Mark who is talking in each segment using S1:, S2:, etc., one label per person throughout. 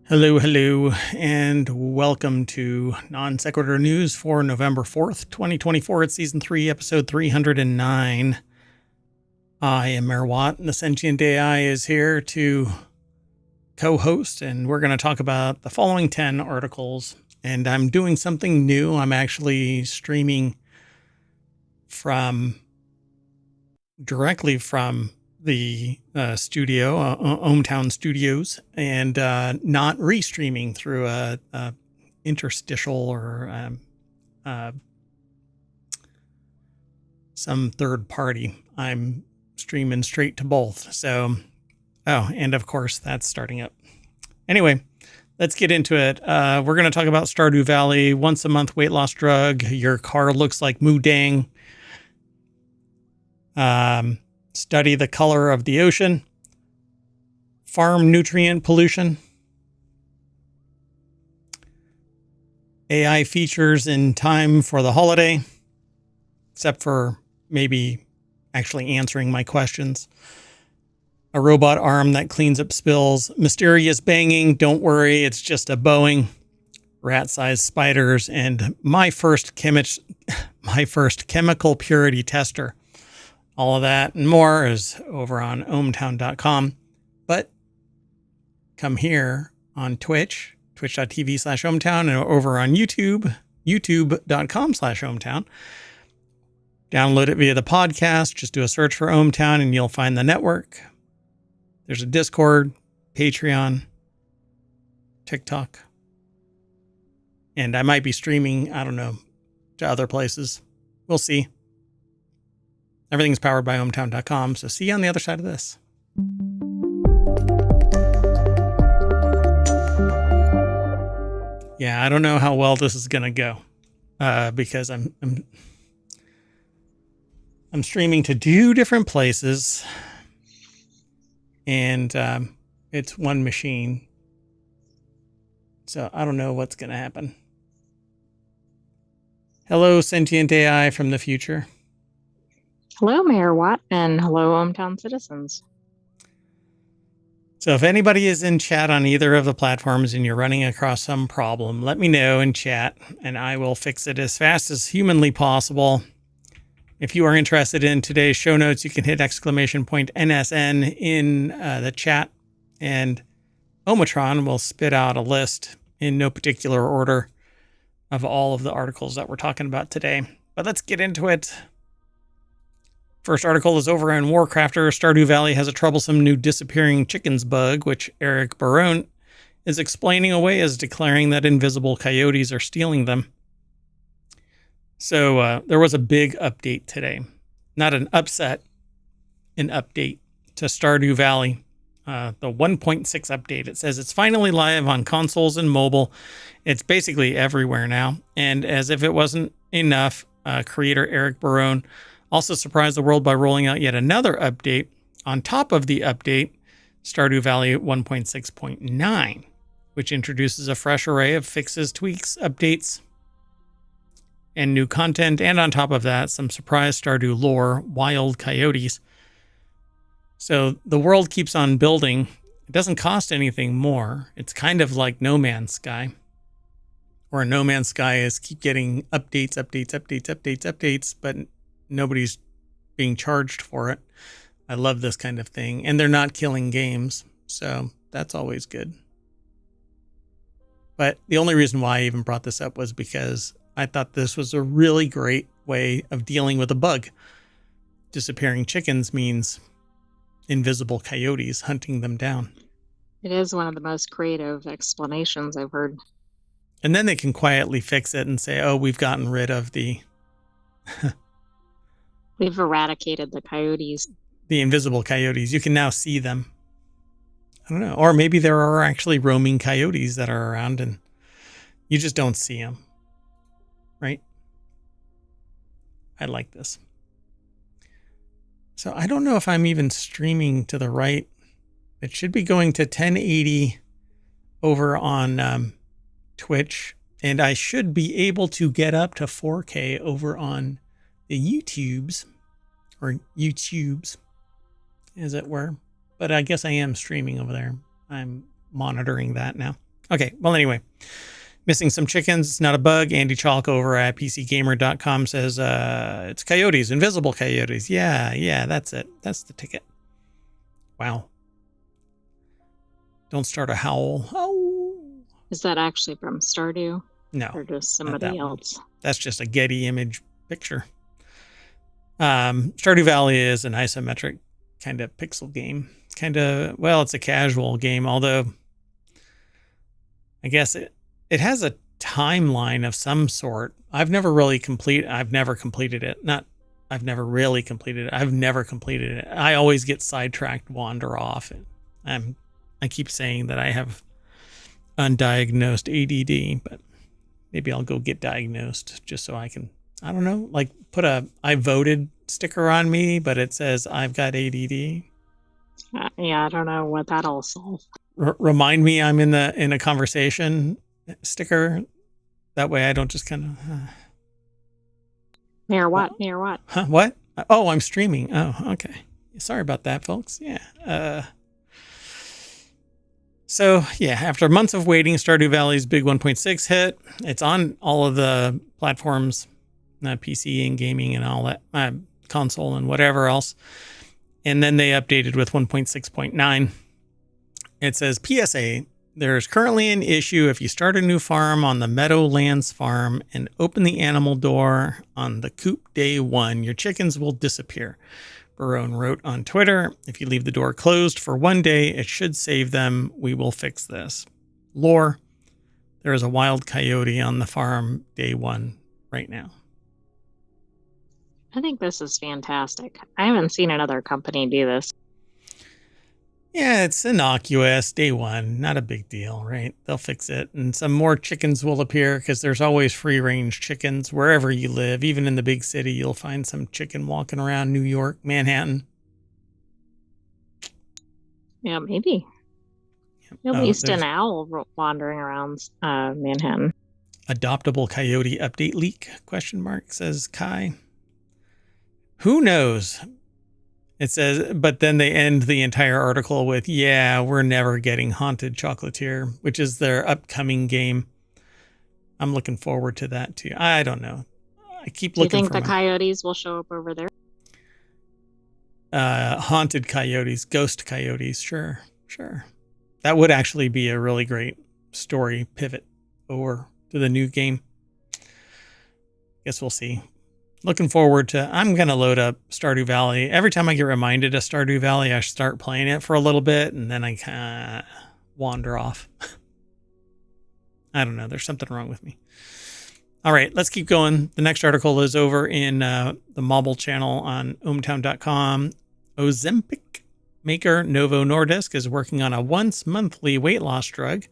S1: Hello, and welcome to Non Sequitur News for November 4th, 2024. It's Season 3, Episode 309. I am Mayor Watt, and the Sentient AI is here to co-host, and we're going to talk about the following 10 articles. And I'm doing something new. I'm actually streaming directly from the studio, ohmTown Studios, and not restreaming through a interstitial or some third party. I'm streaming straight to both. So, and of course that's starting up. Anyway, let's get into it. We're going to talk about Stardew Valley, once a month weight loss drug. Your car looks like Moo Deng. Study the color of the ocean, farm nutrient pollution, AI features in time for the holiday, except for maybe actually answering my questions, a robot arm that cleans up spills, mysterious banging, don't worry, it's just a Boeing, rat-sized spiders, and my first chemical purity tester. All of that and more is over on ohmtown.com. But come here on Twitch, twitch.tv/ohmtown, and over on YouTube, youtube.com/ohmtown. Download it via the podcast. Just do a search for ohmtown and you'll find the network. There's a Discord, Patreon, TikTok. And I might be streaming, I don't know, to other places. We'll see. Everything's powered by ohmtown.com, so see you on the other side of this. Yeah, I don't know how well this is going to go because I'm streaming to two different places, and it's one machine, so I don't know what's going to happen. Hello, Sentient AI from the future.
S2: Hello, Mayor Watt, and hello, ohmTown citizens.
S1: So if anybody is in chat on either of the platforms and you're running across some problem, let me know in chat, and I will fix it as fast as humanly possible. If you are interested in today's show notes, you can hit !NSN in the chat, and Omatron will spit out a list in no particular order of all of the articles that we're talking about today. But let's get into it. First article is over on Warcrafter. Stardew Valley has a troublesome new disappearing chickens bug, which Eric Barone is explaining away as declaring that invisible coyotes are stealing them. So there was a big update today. Not an upset, an update to Stardew Valley. The 1.6 update. It says it's finally live on consoles and mobile. It's basically everywhere now. And as if it wasn't enough, creator Eric Barone also surprised the world by rolling out yet another update on top of the update, Stardew Valley 1.6.9, which introduces a fresh array of fixes, tweaks, updates, and new content. And on top of that, some surprise Stardew lore, wild coyotes. So the world keeps on building. It doesn't cost anything more. It's kind of like No Man's Sky, where No Man's Sky is keep getting updates, but nobody's being charged for it. I love this kind of thing. And they're not killing games, so that's always good. But the only reason why I even brought this up was because I thought this was a really great way of dealing with a bug. Disappearing chickens means invisible coyotes hunting them down.
S2: It is one of the most creative explanations I've heard.
S1: And then they can quietly fix it and say, oh, we've gotten rid of the...
S2: We've eradicated the coyotes.
S1: The invisible coyotes. You can now see them. I don't know. Or maybe there are actually roaming coyotes that are around and you just don't see them. Right? I like this. So I don't know if I'm even streaming to the right. It should be going to 1080 over on Twitch. And I should be able to get up to 4K over on the YouTubes, as it were. But I guess I am streaming over there. I'm monitoring that now. Okay, well, anyway. Missing some chickens. It's not a bug. Andy Chalk over at PCGamer.com says it's coyotes, invisible coyotes. Yeah, that's it. That's the ticket. Wow. Don't start a howl. Oh.
S2: Is that actually from Stardew?
S1: No.
S2: Or just somebody else?
S1: That's just a Getty image picture. Stardew Valley is an isometric kind of pixel game. It's a casual game, although I guess it has a timeline of some sort. I've never completed it. I've never completed it. I've never completed it. I always get sidetracked, wander off. I keep saying that I have undiagnosed ADD, but maybe I'll go get diagnosed just so I can, I don't know, like put a I voted sticker on me, but it says I've got ADD.
S2: Yeah, I don't know what that'll solve.
S1: Remind me I'm in a conversation sticker. That way I don't just kind of...
S2: Mayor Watt.
S1: Huh? What? Oh, I'm streaming. Oh, okay. Sorry about that, folks. Yeah. So, yeah, after months of waiting, Stardew Valley's big 1.6 hit. It's on all of the platforms, PC and gaming and all that, console and whatever else. And then they updated with 1.6.9. It says, PSA, there's currently an issue if you start a new farm on the Meadowlands farm and open the animal door on the coop day 1, your chickens will disappear. Barone wrote on Twitter, if you leave the door closed for 1 day, it should save them. We will fix this. Lore, there is a wild coyote on the farm day 1 right now.
S2: I think this is fantastic. I haven't seen another company do this.
S1: Yeah, it's innocuous. Day 1, not a big deal, right? They'll fix it. And some more chickens will appear because there's always free-range chickens wherever you live. Even in the big city, you'll find some chicken walking around New York, Manhattan.
S2: Yeah, maybe. At least an owl wandering around Manhattan.
S1: Adoptable coyote update leak, ? Says Kai. Who knows? It says, but then they end the entire article with, yeah, we're never getting Haunted Chocolatier, which is their upcoming game. I'm looking forward to that too. I don't know. I keep looking for...
S2: Do you think the coyotes will show up over there?
S1: Haunted coyotes, ghost coyotes, sure. That would actually be a really great story pivot over to the new game. Guess we'll see. Looking forward to, I'm going to load up Stardew Valley. Every time I get reminded of Stardew Valley, I start playing it for a little bit and then I kind of wander off. I don't know. There's something wrong with me. All right, let's keep going. The next article is over in the Mobile channel on ohmtown.com. Ozempic maker Novo Nordisk is working on a once monthly weight loss drug.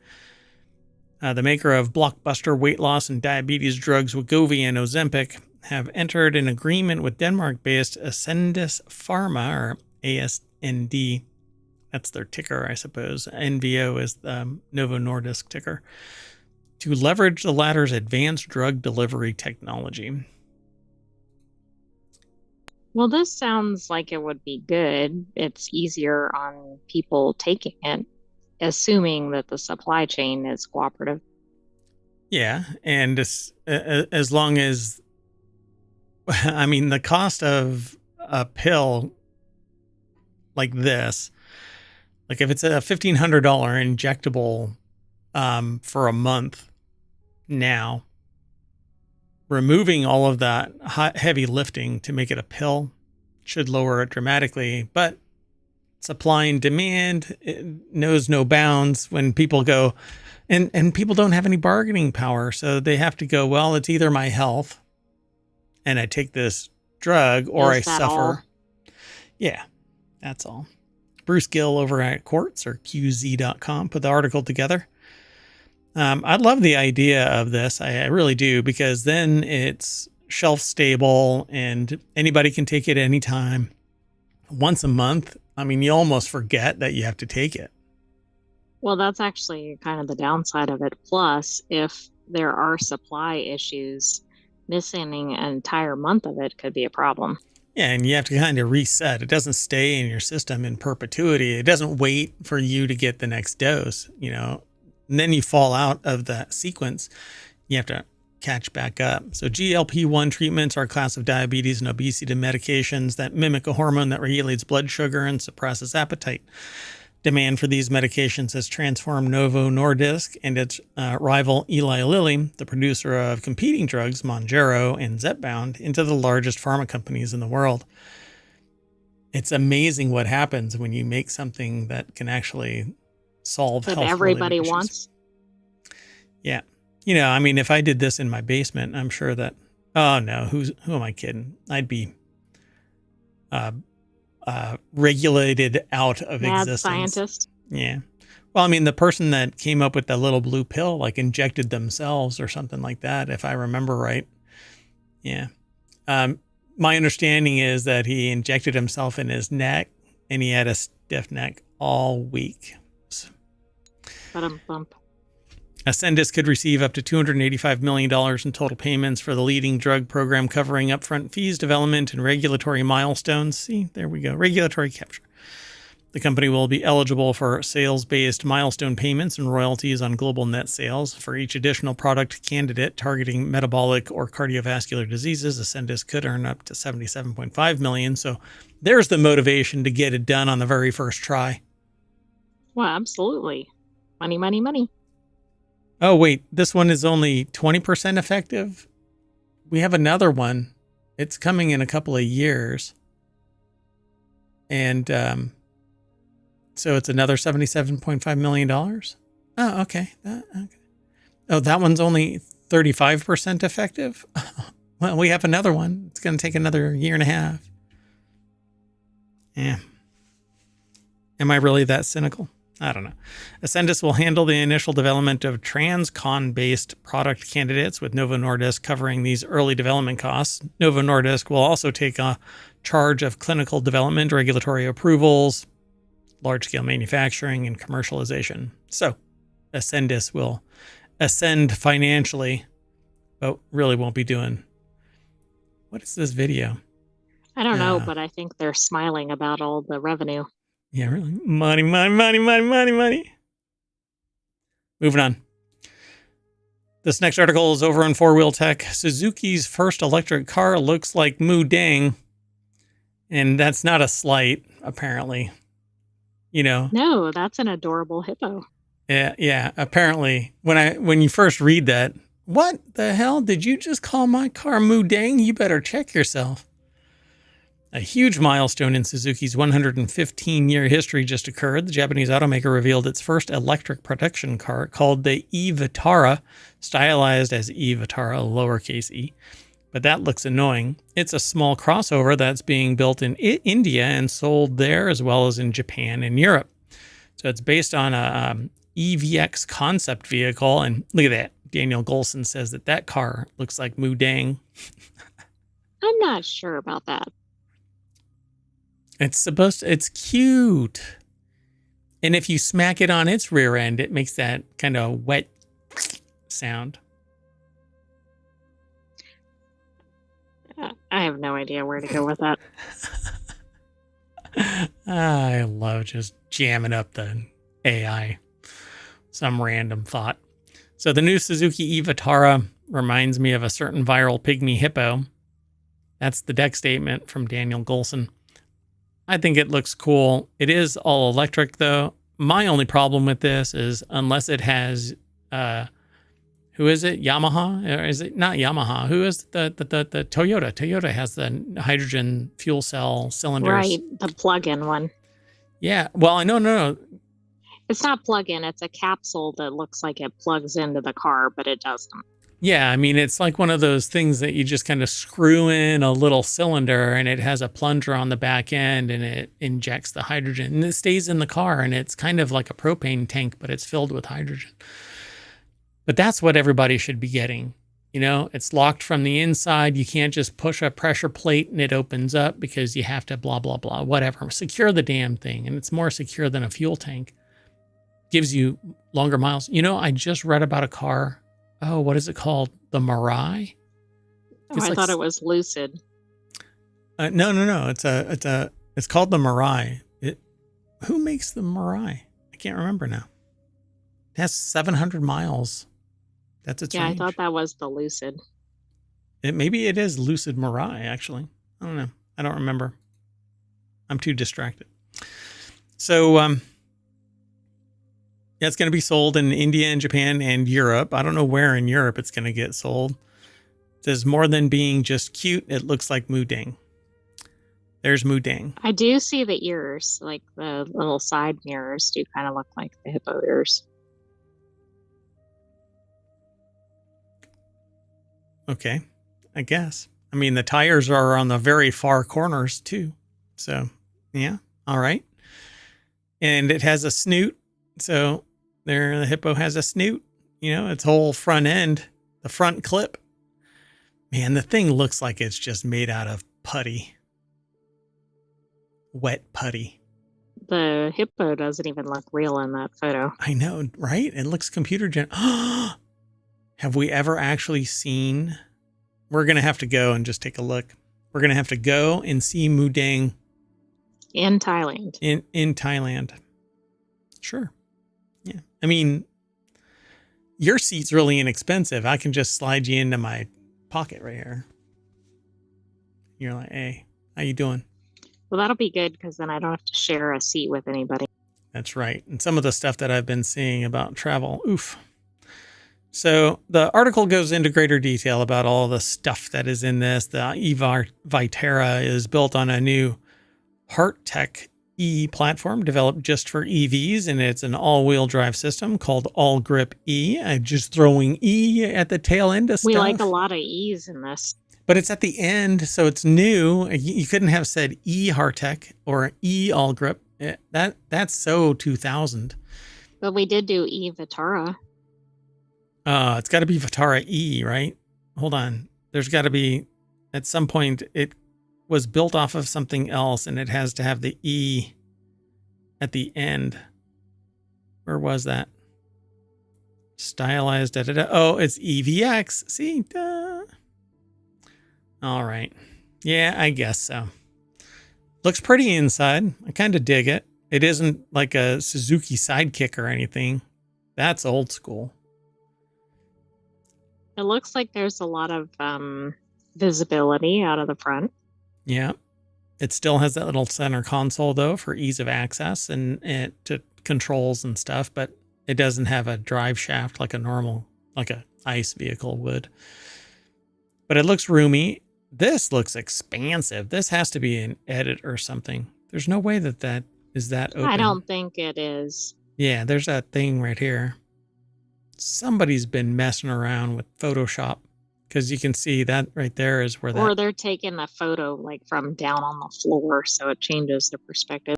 S1: The maker of blockbuster weight loss and diabetes drugs Wegovy and Ozempic have entered an agreement with Denmark-based Ascendis Pharma, or ASND. That's their ticker, I suppose. NVO is the Novo Nordisk ticker, to leverage the latter's advanced drug delivery technology.
S2: Well, this sounds like it would be good. It's easier on people taking it, assuming that the supply chain is cooperative.
S1: Yeah, and as long as, I mean, the cost of a pill like this, like if it's a $1,500 injectable for a month now, removing all of that heavy lifting to make it a pill should lower it dramatically. But supply and demand, it knows no bounds when people go, and people don't have any bargaining power. So they have to go, well, it's either my health and I take this drug or I suffer. All? Yeah, that's all. Bruce Gill over at Quartz, or QZ.com, put the article together. I love the idea of this. I really do, because then it's shelf stable and anybody can take it anytime. Once a month, I mean, you almost forget that you have to take it.
S2: Well, that's actually kind of the downside of it. Plus, if there are supply issues, missing an entire month of it could be a problem.
S1: Yeah, and you have to kind of reset. It doesn't stay in your system in perpetuity. It doesn't wait for you to get the next dose. You know, and then you fall out of the sequence. You have to catch back up. So GLP-1 treatments are a class of diabetes and obesity medications that mimic a hormone that regulates blood sugar and suppresses appetite. Demand for these medications has transformed Novo Nordisk and its rival Eli Lilly, the producer of competing drugs Mounjaro and Zepbound, into the largest pharma companies in the world. It's amazing what happens when you make something that can actually solve
S2: That
S1: health-related
S2: everybody
S1: issues.
S2: wants.
S1: Yeah. You know, I mean, if I did this in my basement, I'm sure that, oh no, who am I kidding? I'd be regulated out of
S2: Mad
S1: existence.
S2: scientist.
S1: Yeah. Well, I mean, the person that came up with that little blue pill, like injected themselves or something like that, if I remember right. Yeah. My understanding is that he injected himself in his neck and he had a stiff neck all week.
S2: Bump.
S1: Ascendis could receive up to $285 million in total payments for the leading drug program covering upfront fees, development, and regulatory milestones. See, there we go. Regulatory capture. The company will be eligible for sales-based milestone payments and royalties on global net sales. For each additional product candidate targeting metabolic or cardiovascular diseases, Ascendis could earn up to $77.5 million. So there's the motivation to get it done on the very first try.
S2: Well, absolutely. Money, money, money.
S1: Oh, wait, this one is only 20% effective? We have another one. It's coming in a couple of years. And so it's another $77.5 million? Oh, okay. Oh, that one's only 35% effective? Well, we have another one. It's going to take another year and a half. Yeah. Am I really that cynical? I don't know. Ascendis will handle the initial development of TransCon-based product candidates, with Novo Nordisk covering these early development costs. Novo Nordisk will also take a charge of clinical development, regulatory approvals, large-scale manufacturing, and commercialization. So Ascendis will ascend financially, but really won't be doing... What is this video?
S2: I don't know, but I think they're smiling about all the revenue.
S1: Yeah, really. Money. Moving on. This next article is over on 4Wheel Tech. Suzuki's first electric car looks like Moo Deng. And that's not a slight, apparently. You know.
S2: No, that's an adorable hippo.
S1: Yeah. Apparently, when you first read that, what the hell? Did you just call my car Moo Deng? You better check yourself. A huge milestone in Suzuki's 115-year history just occurred. The Japanese automaker revealed its first electric production car, called the e-Vitara, stylized as e-Vitara, lowercase e. But that looks annoying. It's a small crossover that's being built in India and sold there, as well as in Japan and Europe. So it's based on a EVX concept vehicle. And look at that. Daniel Golson says that car looks like Moo Deng.
S2: I'm not sure about that.
S1: It's cute. And if you smack it on its rear end, it makes that kind of wet sound.
S2: I have no idea where to go with that.
S1: I love just jamming up the AI. Some random thought. So the new Suzuki e-Vitara reminds me of a certain viral pygmy hippo. That's the deck statement from Daniel Golson. I think it looks cool. It is all electric, though. My only problem with this is unless it has, who is it? Yamaha? Or is it not Yamaha? Who is the Toyota? Toyota has the hydrogen fuel cell cylinders.
S2: Right, the plug-in one.
S1: Yeah. Well, no.
S2: It's not plug-in. It's a capsule that looks like it plugs into the car, but it doesn't.
S1: Yeah, I mean, it's like one of those things that you just kind of screw in a little cylinder and it has a plunger on the back end and it injects the hydrogen and it stays in the car, and it's kind of like a propane tank, but it's filled with hydrogen. But that's what everybody should be getting. You know, it's locked from the inside. You can't just push a pressure plate and it opens up because you have to blah, blah, blah, whatever. Secure the damn thing. And it's more secure than a fuel tank. Gives you longer miles. You know, I just read about a car. Oh, what is it called? The Mirai?
S2: Oh, I thought it was Lucid.
S1: No. It's called the Mirai. Who makes the Mirai? I can't remember now. It has 700 miles. That's its range.
S2: I thought that was the Lucid.
S1: Maybe it is Lucid Mirai, actually. I don't know. I don't remember. I'm too distracted. So, yeah, it's going to be sold in India and Japan and Europe. I don't know where in Europe it's going to get sold. It says more than being just cute, it looks like Moo Deng. There's Moo Deng.
S2: I do see the ears, like the little side mirrors do kind of look like the hippo ears.
S1: Okay, I guess. I mean, the tires are on the very far corners too. So, yeah, all right. And it has a snoot. So there, the hippo has a snoot, its whole front end, the front clip. Man, the thing looks like it's just made out of putty. Wet putty.
S2: The hippo doesn't even look real in that photo.
S1: I know, right? It looks computer Have we ever actually seen? We're going to have to go and just take a look. We're going to have to go and see Moo Deng.
S2: In Thailand.
S1: In Thailand. Sure. Yeah. I mean, your seat's really inexpensive. I can just slide you into my pocket right here. You're like, hey, how you doing?
S2: Well, that'll be good because then I don't have to share a seat with anybody.
S1: That's right. And some of the stuff that I've been seeing about travel, oof. So the article goes into greater detail about all the stuff that is in this. The Vitara is built on a new HeartTech E platform developed just for EVs, and it's an all-wheel drive system called All Grip E. I'm just throwing E at the tail end of stuff.
S2: We like a lot of E's in this.
S1: But it's at the end, so it's new. You couldn't have said E HeartTech or E All Grip. That's so 2000.
S2: But we did do E Vitara.
S1: It's got to be Vitara E, right? Hold on. There's got to be, at some point, it was built off of something else, and it has to have the E at the end. Where was that? Stylized. Oh, it's EVX. See? Duh. All right. Yeah, I guess so. Looks pretty inside. I kind of dig it. It isn't like a Suzuki Sidekick or anything. That's old school.
S2: It looks like there's a lot of visibility out of the front.
S1: Yeah. It still has that little center console, though, for ease of access and to controls and stuff, but it doesn't have a drive shaft like a ICE vehicle would. But it looks roomy. This looks expansive. This has to be an edit or something. There's no way that is that open.
S2: I don't think it is.
S1: Yeah, there's that thing right here. Somebody's been messing around with Photoshop, because you can see that right there is where that...
S2: Or they're taking the photo like from down on the floor, so it changes the perspective.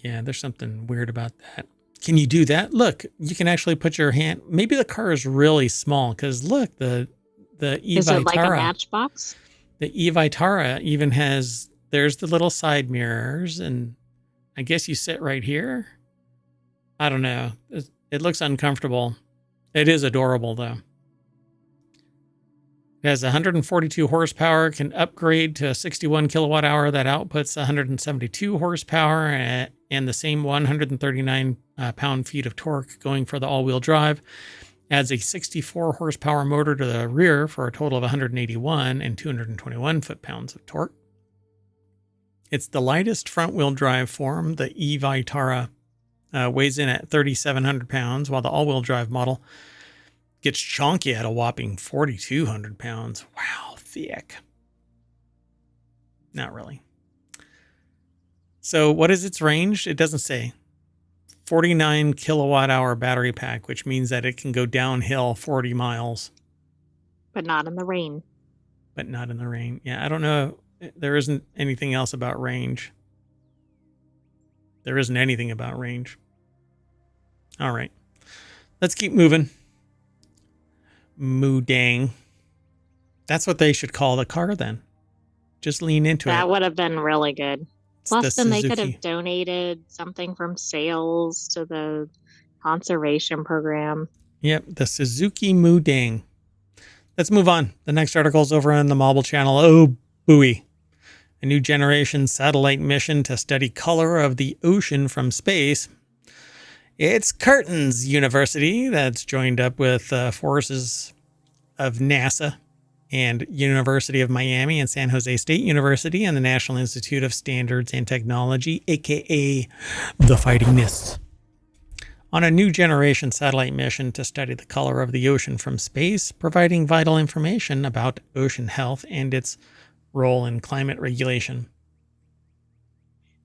S1: Yeah, there's something weird about that. Can you do that? Look, you can actually put your hand... Maybe the car is really small, because look, the E-Vitara...
S2: Is it like a Matchbox?
S1: The E-Vitara even has... There's the little side mirrors, and I guess you sit right here. I don't know. It looks uncomfortable. It is adorable, though. It has 142 horsepower, can upgrade to a 61 kilowatt hour that outputs 172 horsepower and the same 139 pound-feet of torque going for the all-wheel drive. Adds a 64 horsepower motor to the rear for a total of 181 and 221 foot-pounds of torque. It's the lightest front-wheel drive form. The E-Vitara weighs in at 3,700 pounds, while the all-wheel drive model gets chonky at a whopping 4,200 pounds. Wow, thick. Not really. So what is its range? It doesn't say. 49 kilowatt hour battery pack, which means that it can go downhill 40 miles.
S2: But not in the rain.
S1: But not in the rain. Yeah, I don't know. There isn't anything else about range. There isn't anything about range. All right. Let's keep moving. Moo Deng. That's what they should call the car then. Just lean into it.
S2: That would have been really good. Plus, then they could
S1: Suzuki.
S2: have donated something from sales to the conservation program.
S1: Yep, the Suzuki Moo Deng. Let's move on. The next article is over on the Mobile Channel. Oh, buoy. A new generation satellite mission to study color of the ocean from space. It's Curtin's University that's joined up with forces of NASA and University of Miami and San Jose State University and the National Institute of Standards and Technology, aka the Fighting Mists, on a new generation satellite mission to study the color of the ocean from space, providing vital information about ocean health and its role in climate regulation.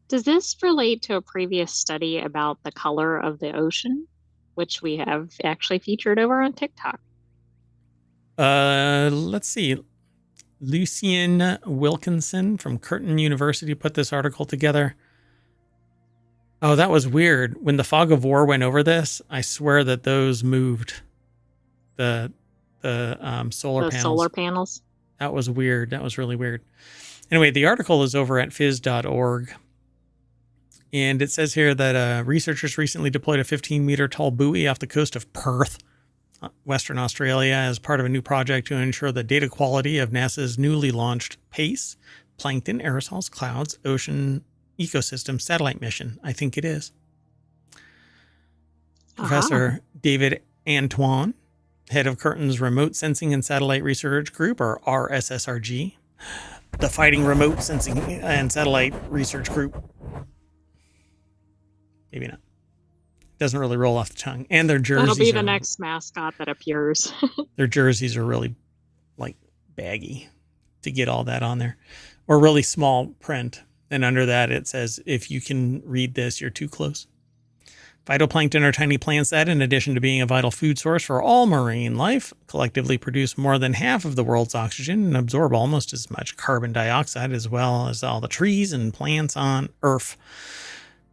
S2: Does this relate to a previous study about the color of the ocean, which we have actually featured over on TikTok?
S1: Let's see. Lucian Wilkinson from Curtin University put this article together. Oh, that was weird. When the fog of war went over this, I swear that those moved. The solar panels.
S2: Solar panels.
S1: That was weird. That was really weird. Anyway, the article is over at phys.org. And it says here that researchers recently deployed a 15-meter tall buoy off the coast of Perth, Western Australia, as part of a new project to ensure the data quality of NASA's newly launched PACE, Plankton, Aerosols, Clouds, Ocean Ecosystem Satellite Mission. I think it is. Professor David Antoine, head of Curtin's Remote Sensing and Satellite Research Group, or RSSRG, the Fighting Remote Sensing and Satellite Research Group. Maybe not. Doesn't really roll off the tongue. And their jerseys.
S2: That'll be the next mascot that appears.
S1: Their jerseys are really like baggy to get all that on there, or really small print. And under that, it says, if you can read this, you're too close. Phytoplankton are tiny plants that, in addition to being a vital food source for all marine life, collectively produce more than half of the world's oxygen and absorb almost as much carbon dioxide as well as all the trees and plants on Earth.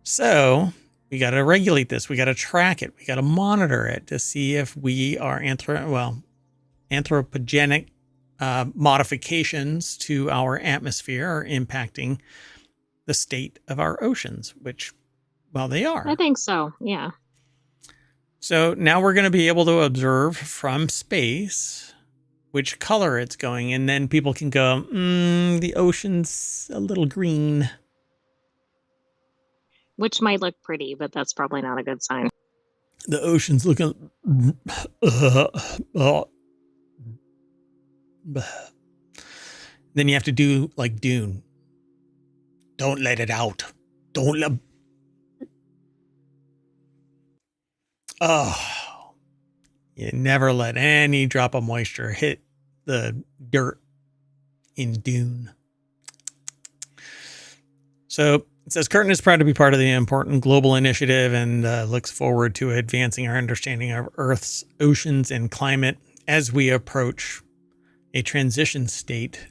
S1: So we got to regulate this. We got to track it. We got to monitor it to see if we are anthropogenic modifications to our atmosphere are impacting the state of our oceans, which, well, they are.
S2: I think so, yeah.
S1: So now we're going to be able to observe from space which color it's going, and then people can go, the ocean's a little green.
S2: Which might look pretty, but that's probably not a good sign.
S1: The ocean's looking... Then you have to do like Dune. Don't let it out. Don't let... Oh. You never let any drop of moisture hit the dirt in Dune. So it says Curtin is proud to be part of the important global initiative and looks forward to advancing our understanding of Earth's oceans and climate as we approach a transition state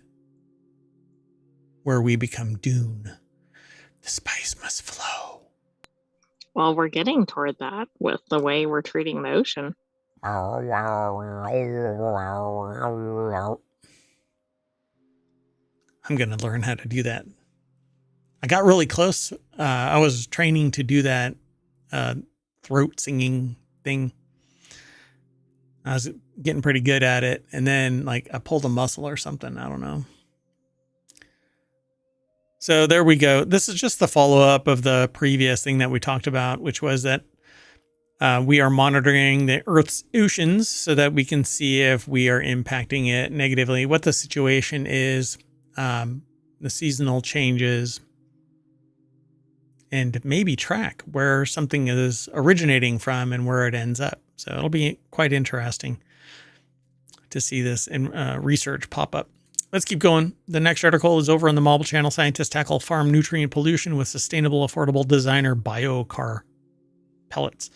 S1: where we become Dune. The spice must flow.
S2: Well, we're getting toward that with the way we're treating the ocean.
S1: I'm going to learn how to do that. I got really close. I was training to do that throat singing thing. I was getting pretty good at it. And then like I pulled a muscle or something. I don't know. So there we go. This is just the follow-up of the previous thing that we talked about, which was that we are monitoring the Earth's oceans so that we can see if we are impacting it negatively, what the situation is, the seasonal changes, and maybe track where something is originating from and where it ends up. So it'll be quite interesting to see this in research pop up. Let's keep going. The next article is over on the Mobile Channel. Scientists tackle farm nutrient pollution with sustainable, affordable designer biocar pellets.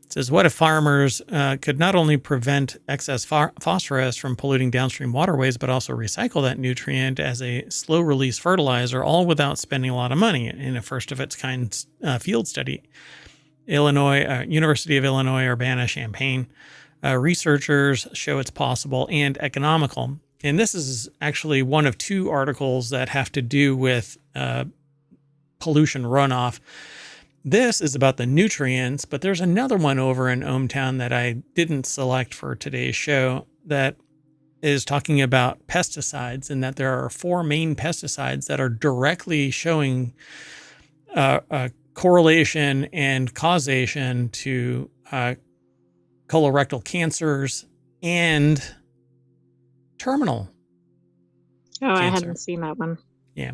S1: It says, what if farmers could not only prevent excess phosphorus from polluting downstream waterways, but also recycle that nutrient as a slow-release fertilizer, all without spending a lot of money in a first-of-its-kind field study? University of Illinois, Urbana-Champaign. Researchers show it's possible and economical. And this is actually one of two articles that have to do with pollution runoff. This is about the nutrients, but there's another one over in ohmTown that I didn't select for today's show that is talking about pesticides, and that there are 4 main pesticides that are directly showing correlation and causation to colorectal cancers and terminal
S2: Oh, I
S1: cancer.
S2: hadn't seen that one.
S1: Yeah.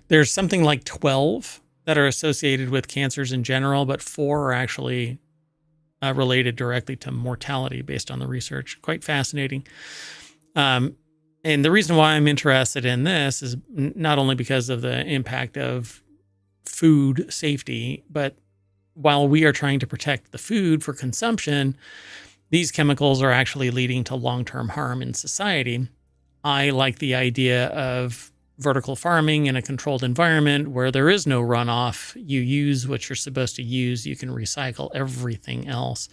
S1: There's something like 12 that are associated with cancers in general, but 4 are actually related directly to mortality based on the research. Quite fascinating. And the reason why I'm interested in this is not only because of the impact of food safety, but while we are trying to protect the food for consumption, these chemicals are actually leading to long-term harm in society. I like the idea of vertical farming in a controlled environment where there is no runoff. You use what you're supposed to use. You can recycle everything else.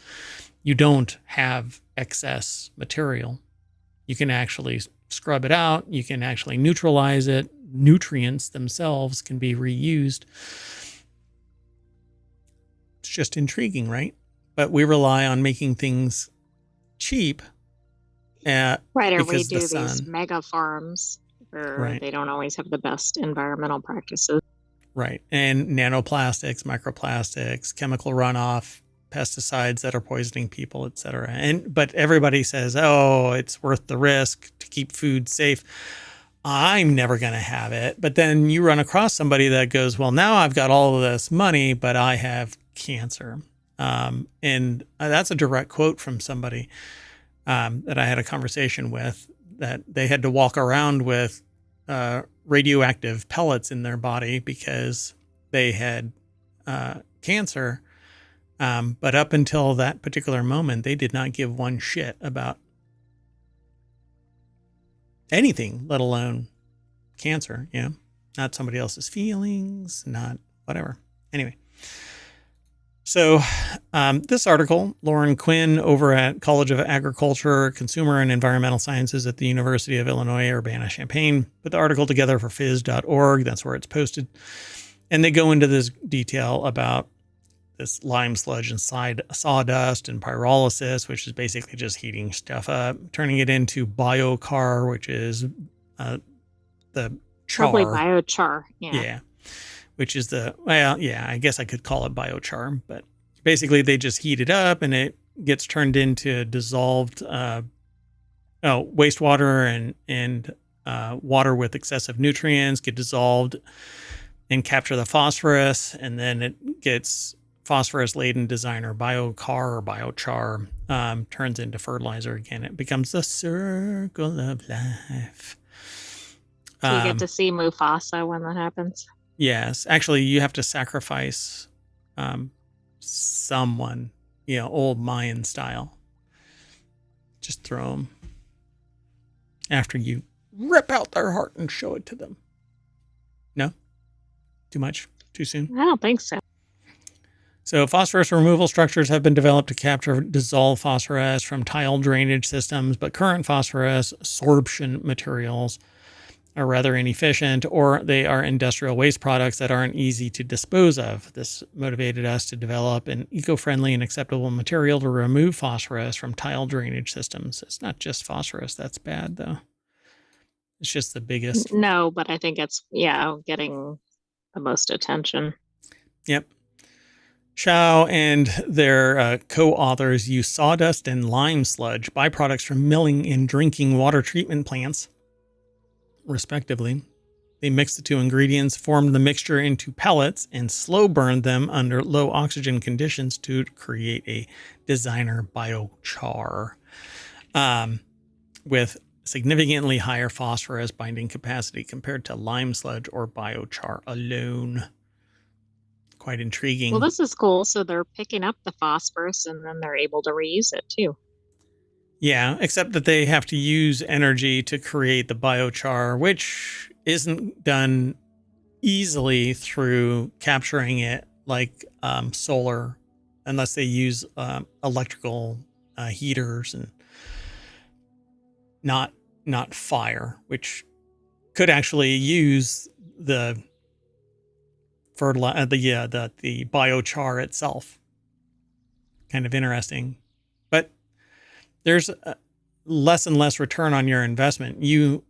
S1: You don't have excess material. You can actually scrub it out. You can actually neutralize it. Nutrients themselves can be reused. It's just intriguing, right? But we rely on making things cheap.
S2: Right, or we
S1: because
S2: do
S1: the
S2: these
S1: sun.
S2: mega farms where
S1: Right.
S2: they don't always have the best environmental practices.
S1: Right. And nanoplastics, microplastics, chemical runoff, pesticides that are poisoning people, et cetera. But everybody says, oh, it's worth the risk to keep food safe. I'm never going to have it. But then you run across somebody that goes, well, now I've got all of this money, but I have cancer. And that's a direct quote from somebody that I had a conversation with, that they had to walk around with radioactive pellets in their body because they had cancer. But up until that particular moment, they did not give one shit about anything, let alone cancer, you know, not somebody else's feelings, not whatever. Anyway. So this article, Lauren Quinn over at College of Agriculture, Consumer and Environmental Sciences at the University of Illinois, Urbana-Champaign, put the article together for phys.org. That's where it's posted. And they go into this detail about this lime sludge and sawdust and pyrolysis, which is basically just heating stuff up, turning it into biochar, which is the char.
S2: Probably biochar. Yeah.
S1: Which is I guess I could call it biochar, but basically they just heat it up and it gets turned into dissolved wastewater and water with excessive nutrients get dissolved and capture the phosphorus, and then it gets phosphorus-laden designer biochar or biochar, turns into fertilizer again. It becomes the circle of life.
S2: So you get to see Mufasa when that happens.
S1: Yes, actually, you have to sacrifice someone, old Mayan style. Just throw them after you rip out their heart and show it to them. No? Too much? Too soon?
S2: I don't think so.
S1: So phosphorus removal structures have been developed to capture dissolved phosphorus from tile drainage systems, but current phosphorus sorption materials are rather inefficient, or they are industrial waste products that aren't easy to dispose of. This motivated us to develop an eco-friendly and acceptable material to remove phosphorus from tile drainage systems. It's not just phosphorus that's bad, though. It's just the biggest.
S2: No, but I think it's, getting the most attention.
S1: Yep. Shao and their co-authors use sawdust and lime sludge, byproducts from milling and drinking water treatment plants, respectively. They mix the two ingredients, form the mixture into pellets, and slow burn them under low oxygen conditions to create a designer biochar with significantly higher phosphorus binding capacity compared to lime sludge or biochar alone. Quite intriguing.
S2: Well, this is cool. So they're picking up the phosphorus and then they're able to reuse it too.
S1: Yeah, except that they have to use energy to create the biochar, which isn't done easily through capturing it like solar, unless they use electrical heaters and not fire, which could actually use the the biochar itself. Kind of interesting, but there's less and less return on your investment. You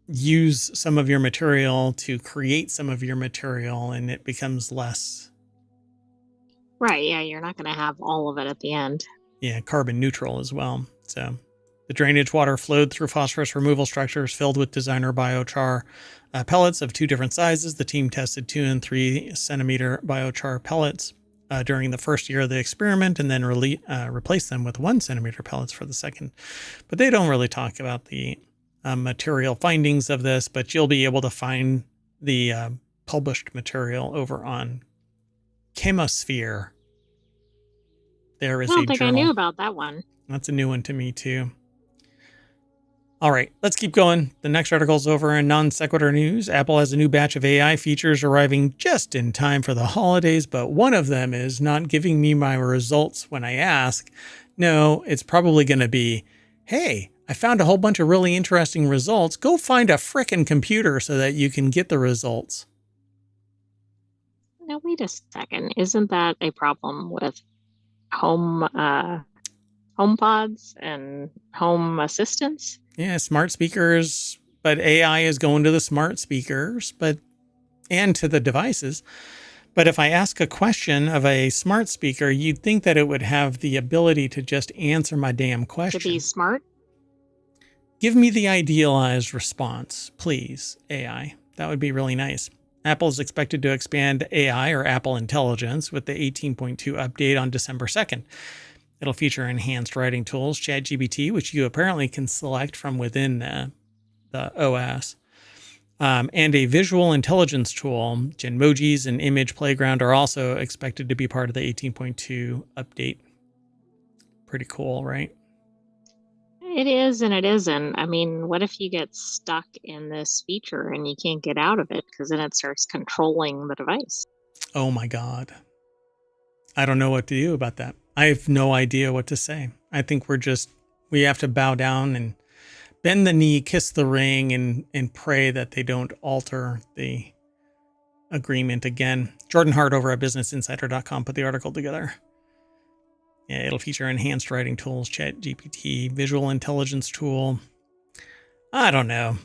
S1: use some of your material to create some of your material, and it becomes less
S2: Right, yeah, you're not going to have all of it at the end.
S1: Yeah, carbon neutral as well. So the drainage water flowed through phosphorus removal structures filled with designer biochar pellets of 2 different sizes. The team tested 2 and 3 centimeter biochar pellets during the first year of the experiment, and then replaced them with 1 centimeter pellets for the second. But they don't really talk about the material findings of this, but you'll be able to find the published material over on Chemosphere. There
S2: I
S1: is a
S2: don't think I knew
S1: journal.
S2: about that one.
S1: That's a new one to me too. All right, let's keep going. The next article is over in Non Sequitur News. Apple has a new batch of AI features arriving just in time for the holidays, but one of them is not giving me my results when I ask. No, it's probably going to be, hey, I found a whole bunch of really interesting results. Go find a frickin' computer so that you can get the results.
S2: Now, wait a second. Isn't that a problem with home HomePods and home assistants?
S1: Yeah, smart speakers, but AI is going to the smart speakers, and to the devices. But if I ask a question of a smart speaker, you'd think that it would have the ability to just answer my damn question.
S2: To be smart?
S1: Give me the idealized response, please, AI. That would be really nice. Apple is expected to expand AI, or Apple Intelligence, with the 18.2 update on December 2nd. It'll feature enhanced writing tools, ChatGPT, which you apparently can select from within the OS, and a visual intelligence tool. Genmojis and Image Playground are also expected to be part of the 18.2 update. Pretty cool, right?
S2: It is and it isn't. I mean, what if you get stuck in this feature and you can't get out of it because then it starts controlling the device?
S1: Oh my God. I don't know what to do about that. I have no idea what to say. I think we have to bow down and bend the knee, kiss the ring, and pray that they don't alter the agreement again. Jordan Hart over at businessinsider.com put the article together. Yeah, it'll feature enhanced writing tools, ChatGPT, visual intelligence tool. I don't know.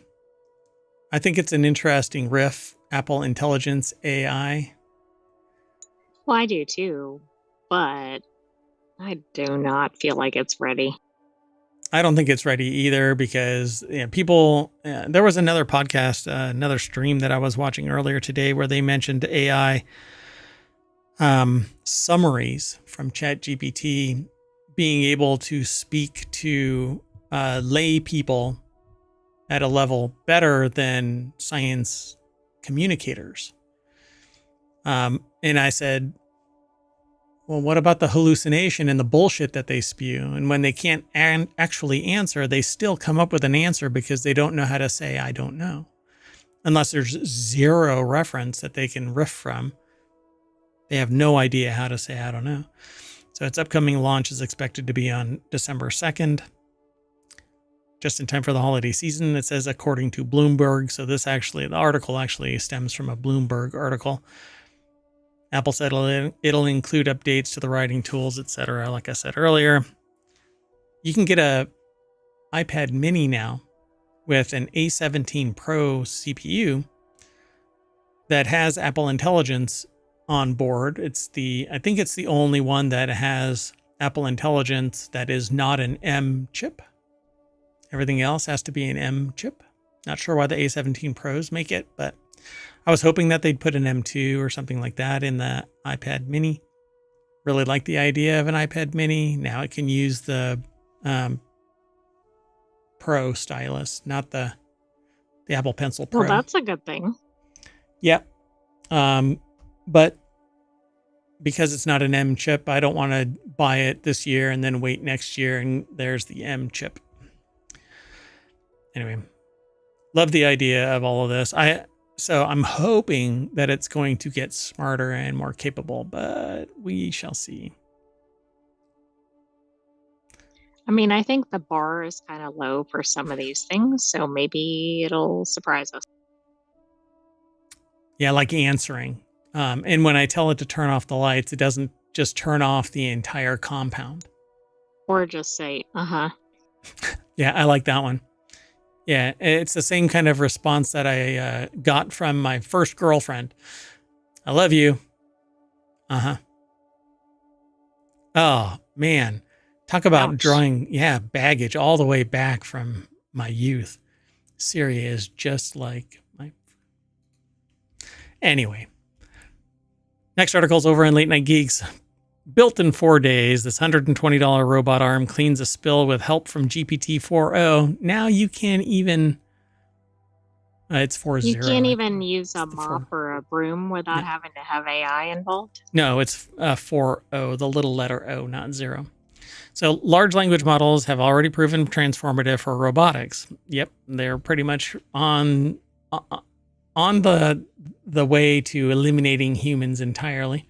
S1: I think it's an interesting riff. Apple Intelligence AI.
S2: Well, I do too, but I do not feel like it's ready.
S1: I don't think it's ready either because people. There was another podcast, another stream that I was watching earlier today where they mentioned AI summaries from ChatGPT being able to speak to lay people at a level better than science communicators. And I said, well, what about the hallucination and the bullshit that they spew? And when they can't actually answer, they still come up with an answer because they don't know how to say, I don't know. Unless there's zero reference that they can riff from. They have no idea how to say, I don't know. So its upcoming launch is expected to be on December 2nd. Just in time for the holiday season, it says, according to Bloomberg. So the article actually stems from a Bloomberg article. Apple said it'll include updates to the writing tools, etc. Like I said earlier, you can get a iPad mini now with an A17 Pro CPU that has Apple Intelligence on board. I think it's the only one that has Apple Intelligence that is not an M chip. Everything else has to be an M chip. Not sure why the A17 Pros make it, but I was hoping that they'd put an M2 or something like that in the iPad mini. Really like the idea of an iPad mini. Now it can use the Pro stylus, not the Apple Pencil Pro.
S2: Well, that's a good thing.
S1: Yeah. But because it's not an M chip, I don't want to buy it this year and then wait next year and there's the M chip. Anyway, love the idea of all of this. So I'm hoping that it's going to get smarter and more capable, but we shall see.
S2: I mean, I think the bar is kind of low for some of these things, so maybe it'll surprise us.
S1: Yeah, like answering. And when I tell it to turn off the lights, it doesn't just turn off the entire compound.
S2: Or just say, uh-huh.
S1: Yeah, I like that one. Yeah, it's the same kind of response that I got from my first girlfriend. I love you. Uh-huh. Oh, man. Talk about
S2: Ouch.
S1: drawing, baggage all the way back from my youth. Syria is just like my. Anyway, next article's over in Late Night Geeks. Built in 4 days, this $120 robot arm cleans a spill with help from GPT 4.0. Now you can't even. It's 4.0.
S2: You can't even use a
S1: It's the 4.
S2: mop or a broom without
S1: No,
S2: having to have AI involved.
S1: no, it's 4.0, the little letter O, not 0. So large language models have already proven transformative for robotics. Yep, they're pretty much on the way to eliminating humans entirely.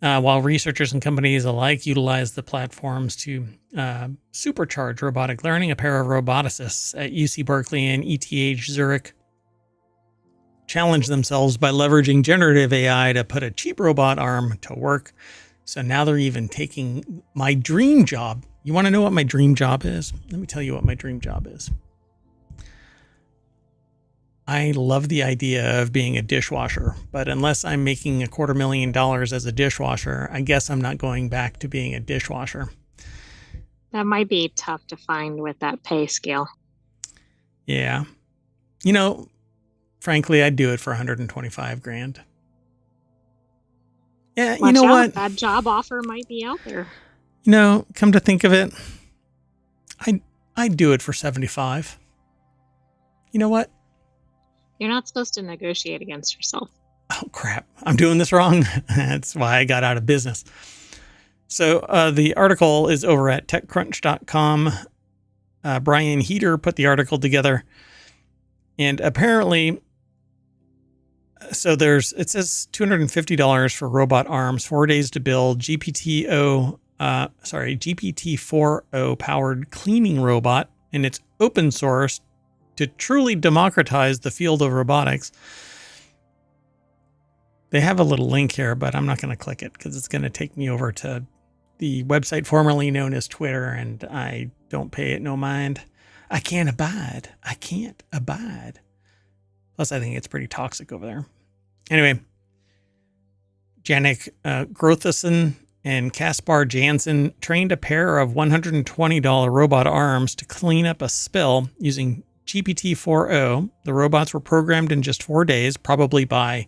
S1: While researchers and companies alike utilize the platforms to supercharge robotic learning, a pair of roboticists at UC Berkeley and ETH Zurich challenged themselves by leveraging generative AI to put a cheap robot arm to work. So now they're even taking my dream job. You want to know what my dream job is? Let me tell you what my dream job is. I love the idea of being a dishwasher, but unless I'm making $250,000 as a dishwasher, I guess I'm not going back to being a dishwasher.
S2: That might be tough to find with that pay scale.
S1: Yeah. Frankly, I'd do it for 125 grand. Yeah,
S2: Watch
S1: you know
S2: out,
S1: what?
S2: that job offer might be out there.
S1: Come to think of it, I'd do it for 75. You know what?
S2: You're not supposed to negotiate against yourself.
S1: Oh, crap. I'm doing this wrong. That's why I got out of business. So the article is over at techcrunch.com. Brian Heater put the article together. And apparently, so it says $250 for robot arms, 4 days to build GPT-4o powered cleaning robot. And it's open source to truly democratize the field of robotics. They have a little link here, but I'm not going to click it because it's going to take me over to the website formerly known as Twitter, and I don't pay it no mind. I can't abide. Plus, I think it's pretty toxic over there. Anyway, Janik Grothesen and Kaspar Jansen trained a pair of $120 robot arms to clean up a spill using GPT-4o. The robots were programmed in just 4 days, probably by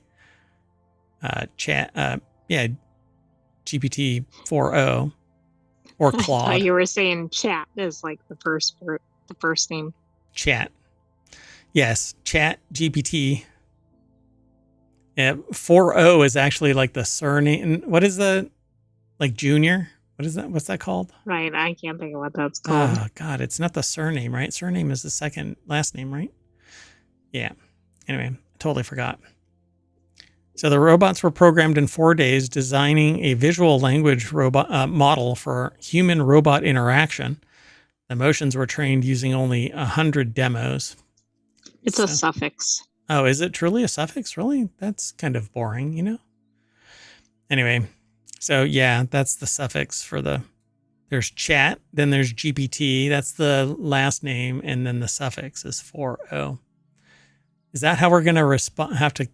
S1: GPT-4o or
S2: I
S1: Claude.
S2: thought you were saying chat is like the first name.
S1: Chat. Yes, Chat GPT. 4o is actually like the surname. What is the, like, Junior? What is that? What's that called?
S2: Right, I can't think of what that's called.
S1: Oh, God, it's not the surname, right? Surname is the second last name, right? Yeah. Anyway, I totally forgot. So the robots were programmed in 4 days, designing a visual language robot model for human-robot interaction. The motions were trained using only 100 demos.
S2: It's a suffix.
S1: Oh, is it truly a suffix? Really? That's kind of boring, Anyway, so yeah, that's the suffix for there's chat, then there's GPT, that's the last name, and then the suffix is 4o. Is that how we're going to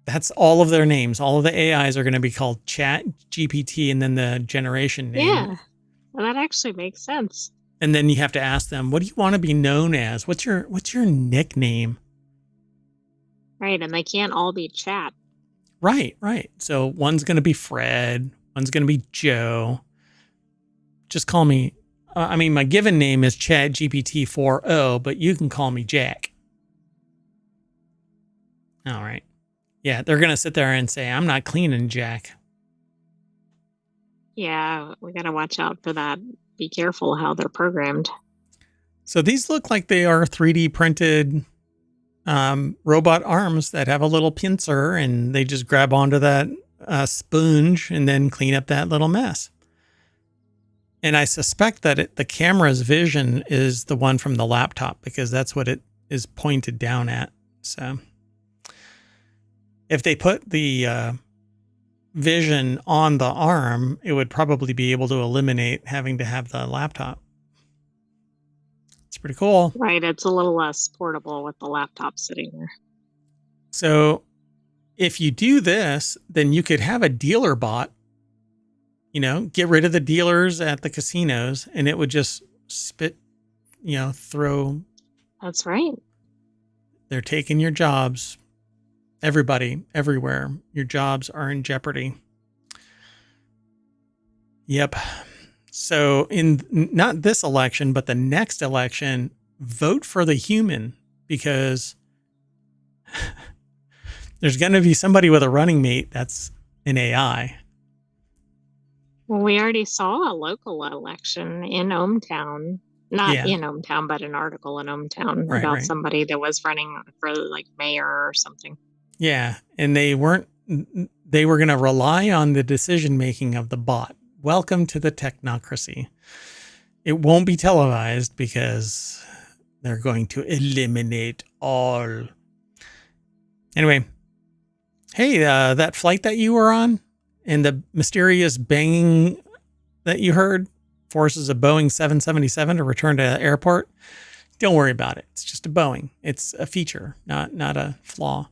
S1: that's all of their names. All of the AIs are going to be called Chat, GPT, and then the generation name.
S2: Yeah, well, that actually makes sense.
S1: And then you have to ask them, what do you want to be known as? What's your nickname?
S2: Right, and they can't all be chat.
S1: Right. So one's going to be Fred, one's going to be Joe. Just call me, my given name is Chat GPT 4o, but you can call me Jack. All right. Yeah, they're going to sit there and say, I'm not cleaning, Jack.
S2: Yeah, we got to watch out for that. Be careful how they're programmed.
S1: So these look like they are 3D printed robot arms that have a little pincer, and they just grab onto that sponge and then clean up that little mess. And I suspect that the camera's vision is the one from the laptop, because that's what it is pointed down at. So if they put the vision on the arm, it would probably be able to eliminate having to have the laptop. It's pretty cool.
S2: Right, it's a little less portable with the laptop sitting there.
S1: So if you do this, then you could have a dealer bot get rid of the dealers at the casinos, and it would just spit, throw.
S2: That's right.
S1: They're taking your jobs. Everybody, everywhere. Your jobs are in jeopardy. Yep. So in not this election, but the next election, vote for the human, because there's going to be somebody with a running mate that's an AI.
S2: Well, we already saw a local election in ohmTown. Not in ohmTown, but an article in ohmTown about somebody that was running for like mayor or something.
S1: Yeah. And they were going to rely on the decision making of the bot. Welcome to the technocracy. It won't be televised because they're going to eliminate all. Anyway. Hey, that flight that you were on and the mysterious banging that you heard forces a Boeing 777 to return to the airport. Don't worry about it. It's just a Boeing. It's a feature, not a flaw.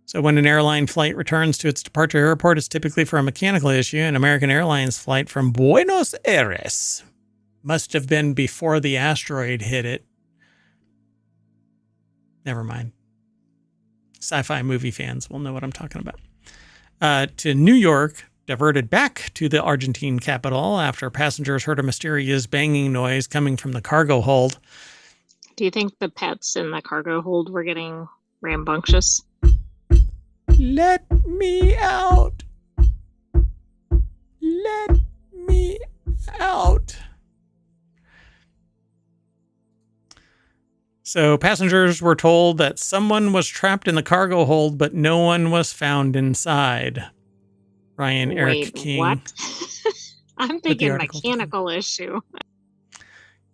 S1: So when an airline flight returns to its departure airport, it's typically for a mechanical issue. An American Airlines flight from Buenos Aires must have been before the asteroid hit it. Never mind. Sci-fi movie fans will know what I'm talking about. To New York, diverted back to the Argentine capital after passengers heard a mysterious banging noise coming from the cargo hold.
S2: Do you think the pets in the cargo hold were getting rambunctious?
S1: Let me out. Let me out. So passengers were told that someone was trapped in the cargo hold, but no one was found inside. Ryan Eric King.
S2: What? I'm thinking mechanical issue.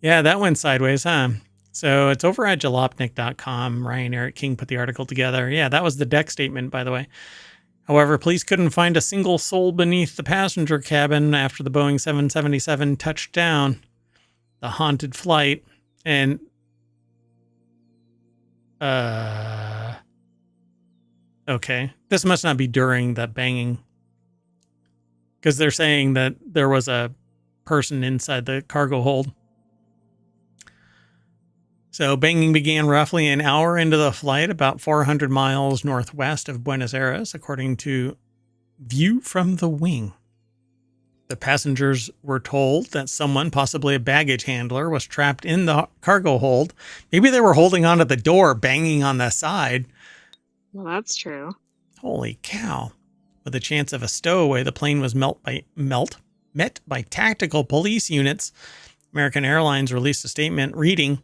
S1: Yeah, that went sideways, huh? So it's over at jalopnik.com. Ryan Eric King put the article together. Yeah, that was the deck statement, by the way. However, police couldn't find a single soul beneath the passenger cabin after the Boeing 777 touched down. The haunted flight. And okay. This must not be during the banging, because they're saying that there was a person inside the cargo hold. So banging began roughly an hour into the flight, about 400 miles northwest of Buenos Aires, according to View from the Wing. The passengers were told that someone, possibly a baggage handler, was trapped in the cargo hold. Maybe they were holding onto the door, banging on the side.
S2: Well, that's true.
S1: Holy cow. With a chance of a stowaway, the plane was met by tactical police units. American Airlines released a statement reading,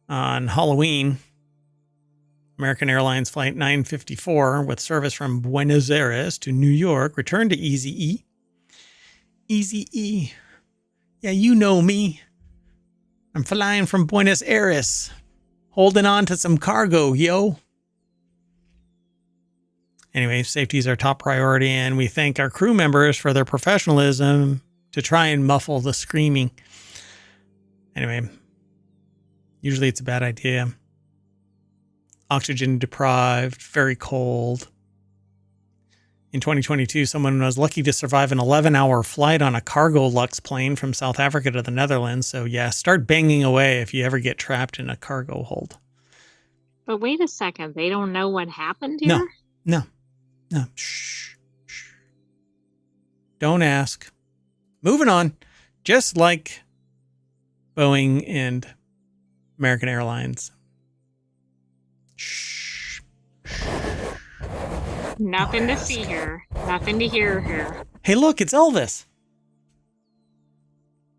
S1: on Halloween, American Airlines Flight 954, with service from Buenos Aires to New York, returned to Easy-E. Easy-E. Yeah, you know me. I'm flying from Buenos Aires, holding on to some cargo, yo. Anyway, safety is our top priority, and we thank our crew members for their professionalism to try and muffle the screaming. Anyway, usually it's a bad idea. Oxygen deprived, very cold. In 2022, someone was lucky to survive an 11-hour flight on a cargo Lux plane from South Africa to the Netherlands. So yeah, start banging away if you ever get trapped in a cargo hold.
S2: But wait a second, they don't know what happened here?
S1: No. Shh. Don't ask. Moving on. Just like Boeing and American Airlines. Shh.
S2: Nothing to see here. Nothing to hear here.
S1: Hey, look, it's Elvis.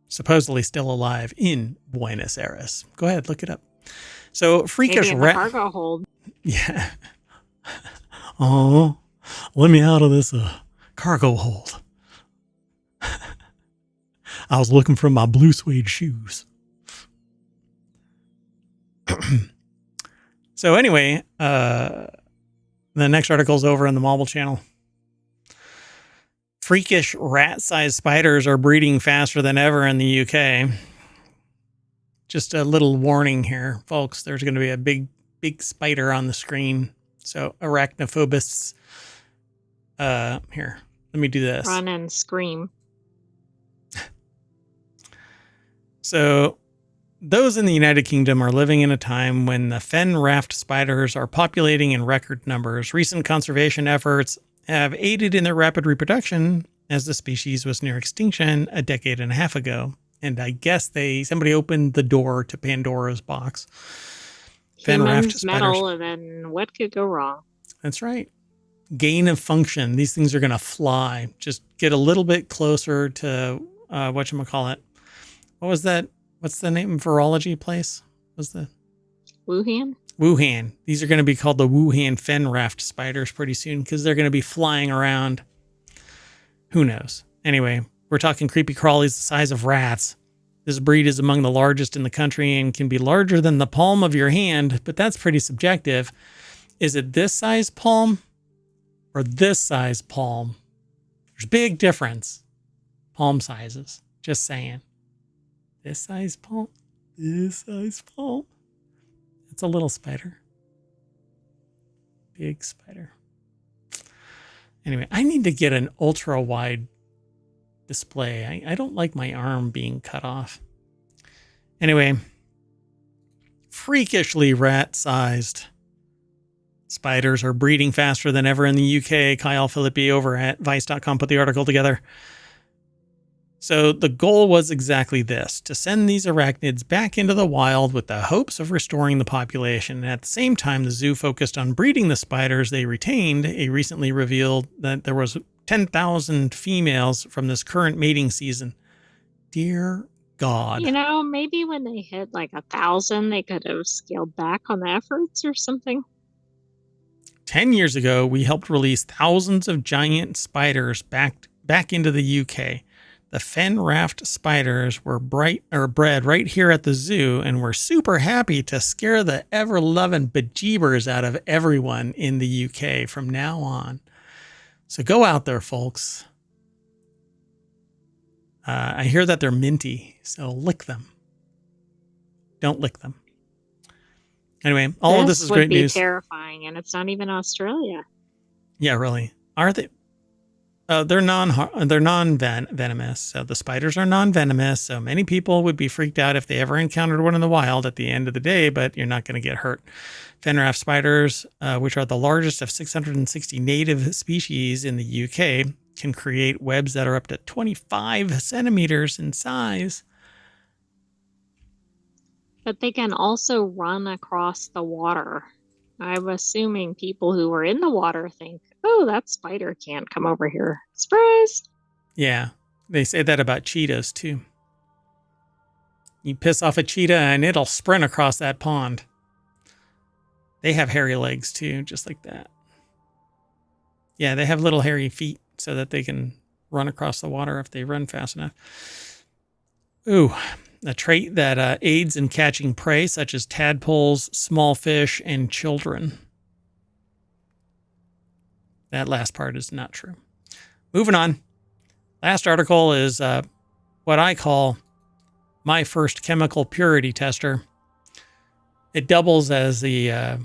S1: Supposedly still alive in Buenos Aires. Go ahead, look it up. So, freakish
S2: rat. Cargo hold.
S1: Yeah. Oh, let me out of this cargo hold. I was looking for my blue suede shoes. So anyway, the next article is over in the Mobile Channel. Freakish rat-sized spiders are breeding faster than ever in the UK. Just a little warning here, folks. There's going to be a big spider on the screen. So arachnophobists, here, let Let me do this.
S2: Run and scream.
S1: So those in the United Kingdom are living in a time when the fen raft spiders are populating in record numbers. Recent conservation efforts have aided in their rapid reproduction as the species was near extinction a decade and a half ago. And I guess somebody opened the door to Pandora's box.
S2: Fen raft spiders. Metal, and then what could go wrong?
S1: That's right. Gain of function. These things are going to fly. Just get a little bit closer to whatchamacallit. What was that? What's the name of virology place? Was the
S2: Wuhan?
S1: Wuhan. These are going to be called the Wuhan fen raft spiders pretty soon because they're going to be flying around. Who knows? Anyway, we're talking creepy crawlies the size of rats. This breed is among the largest in the country and can be larger than the palm of your hand, but that's pretty subjective. Is it this size palm or this size palm? There's a big difference. Palm sizes. Just saying. This size palm. This size palm. It's a little spider. Big spider. Anyway, I need to get an ultra wide display. I don't like my arm being cut off. Anyway, freakishly rat-sized spiders are breeding faster than ever in the UK. Kyle Philippi over at Vice.com put the article together. So the goal was exactly this, to send these arachnids back into the wild with the hopes of restoring the population. And at the same time, the zoo focused on breeding the spiders they retained. It recently revealed that there was 10,000 females from this current mating season. Dear God.
S2: You know, maybe when they hit like 1,000, they could have scaled back on the efforts or something.
S1: 10 years ago, we helped release thousands of giant spiders back into the UK. The fen raft spiders were bred right here at the zoo, and we're super happy to scare the ever-loving bejeebers out of everyone in the UK from now on. So go out there, folks. I hear that they're minty, so lick them. Don't lick them. Anyway, all of this is great news.
S2: This would be terrifying, and it's not even Australia.
S1: Yeah, really. Are they? They're non-venomous. So the spiders are non-venomous. So many people would be freaked out if they ever encountered one in the wild at the end of the day, but you're not going to get hurt. Fen raft spiders, which are the largest of 660 native species in the UK, can create webs that are up to 25 centimeters in size.
S2: But they can also run across the water. I'm assuming people who are in the water think, oh, that spider can't come over here. Surprise!
S1: Yeah, they say that about cheetahs, too. You piss off a cheetah and it'll sprint across that pond. They have hairy legs, too, just like that. Yeah, they have little hairy feet so that they can run across the water if they run fast enough. Ooh, a trait that aids in catching prey, such as tadpoles, small fish, and children. That last part is not true. Moving on. Last article is what I call my first chemical purity tester. It doubles as the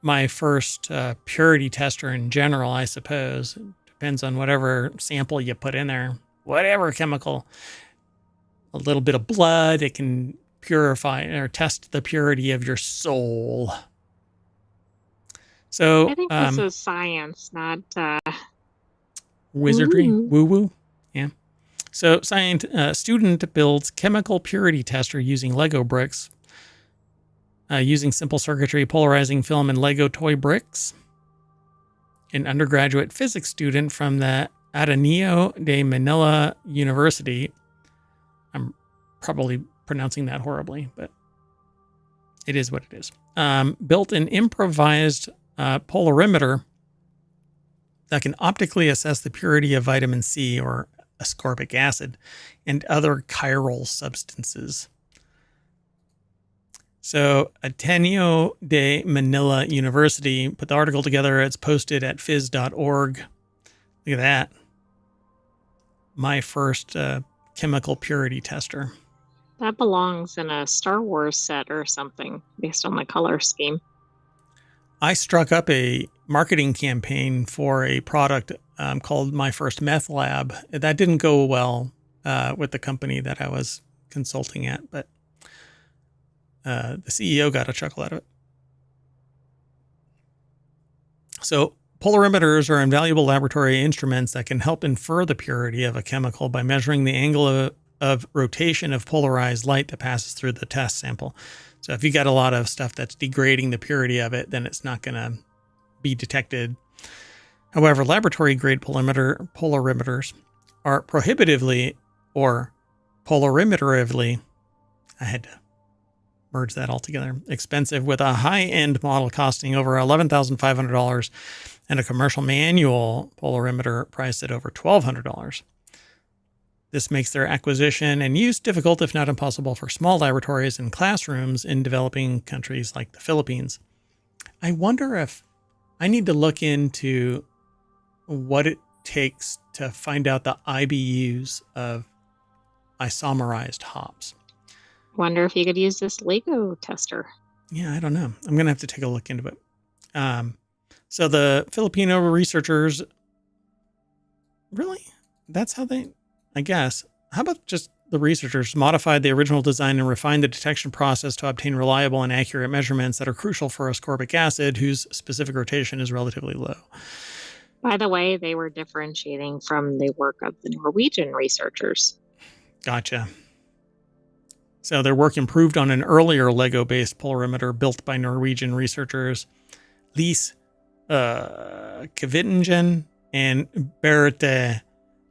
S1: my first purity tester in general, I suppose. It depends on whatever sample you put in there. Whatever chemical. A little bit of blood, it can purify or test the purity of your soul. So
S2: I think this is science, not
S1: wizardry, woo-woo. Yeah. So student builds chemical purity tester using Lego bricks, using simple circuitry, polarizing film, and Lego toy bricks. An undergraduate physics student from the Ateneo de Manila University. I'm probably pronouncing that horribly, but it is what it is. Built an improvised polarimeter that can optically assess the purity of vitamin C or ascorbic acid and other chiral substances. So Ateneo de Manila University put the article together. It's posted at phys.org. Look at that. My first chemical purity tester.
S2: That belongs in a Star Wars set or something based on the color scheme.
S1: I struck up a marketing campaign for a product called My First Meth Lab. That didn't go well with the company that I was consulting at, but the CEO got a chuckle out of it. So polarimeters are invaluable laboratory instruments that can help infer the purity of a chemical by measuring the angle of rotation of polarized light that passes through the test sample. So if you got a lot of stuff that's degrading the purity of it, then it's not going to be detected. However, laboratory-grade polarimeters are prohibitively or polarimeterively, I had to merge that all together, expensive, with a high-end model costing over $11,500 and a commercial manual polarimeter priced at over $1,200. This makes their acquisition and use difficult, if not impossible, for small laboratories and classrooms in developing countries like the Philippines. I wonder if I need to look into what it takes to find out the IBUs of isomerized hops.
S2: Wonder if you could use this Lego tester.
S1: Yeah, I don't know. I'm going to have to take a look into it. So the Filipino researchers, really? That's how they, I guess. How about just the researchers modified the original design and refined the detection process to obtain reliable and accurate measurements that are crucial for ascorbic acid, whose specific rotation is relatively low.
S2: By the way, they were differentiating from the work of the Norwegian researchers.
S1: Gotcha. So their work improved on an earlier Lego-based polarimeter built by Norwegian researchers Lise Kvittingen and Berthe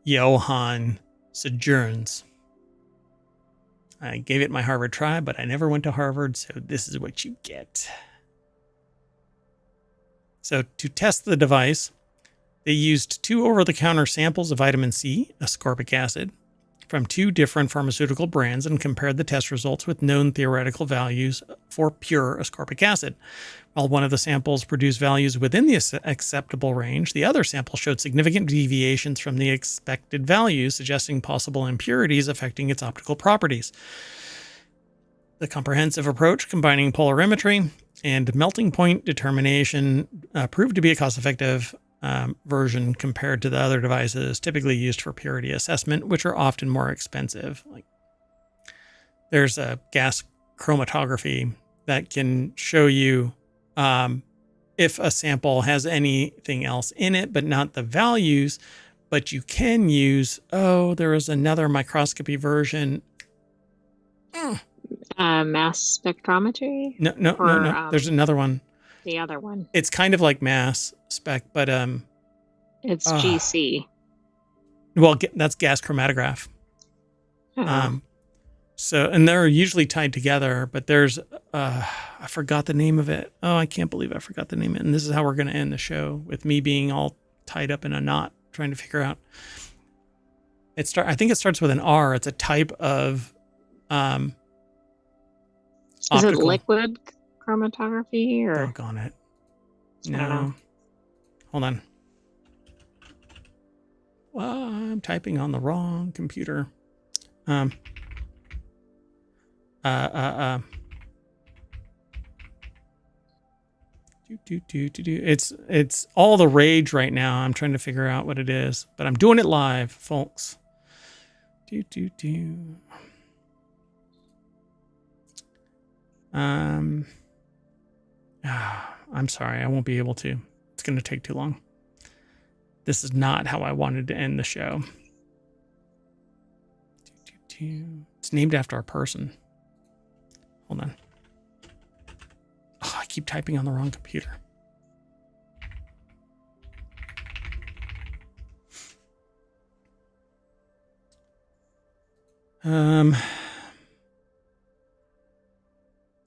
S1: Johan Sojourns. I gave it my Harvard try, but I never went to Harvard, so this is what you get. So to test the device, they used 2 over-the-counter samples of vitamin C, ascorbic acid, from 2 different pharmaceutical brands and compared the test results with known theoretical values for pure ascorbic acid. While one of the samples produced values within the acceptable range, the other sample showed significant deviations from the expected values, suggesting possible impurities affecting its optical properties. The comprehensive approach, combining polarimetry and melting point determination, proved to be a cost-effective version compared to the other devices typically used for purity assessment, which are often more expensive. Like there's a gas chromatography that can show you if a sample has anything else in it, but not the values. But you can use, there is another microscopy version.
S2: Mass spectrometry?
S1: No. There's another one.
S2: The other one.
S1: It's kind of like mass spec, but
S2: it's GC.
S1: Well, that's gas chromatograph. So, and they're usually tied together, but there's I forgot the name of it. Oh, I can't believe I forgot the name of it. And this is how we're going to end the show, with me being all tied up in a knot trying to figure out. I think it starts with an R. It's a type of
S2: Is
S1: optical.
S2: It liquid chromatography or?
S1: Doggone it. No. Hold on. Well, I'm typing on the wrong computer. It's all the rage right now. I'm trying to figure out what it is, but I'm doing it live, folks. I'm sorry, I won't be able to. It's going to take too long. This is not how I wanted to end the show. It's named after a person. Hold on. Oh, I keep typing on the wrong computer.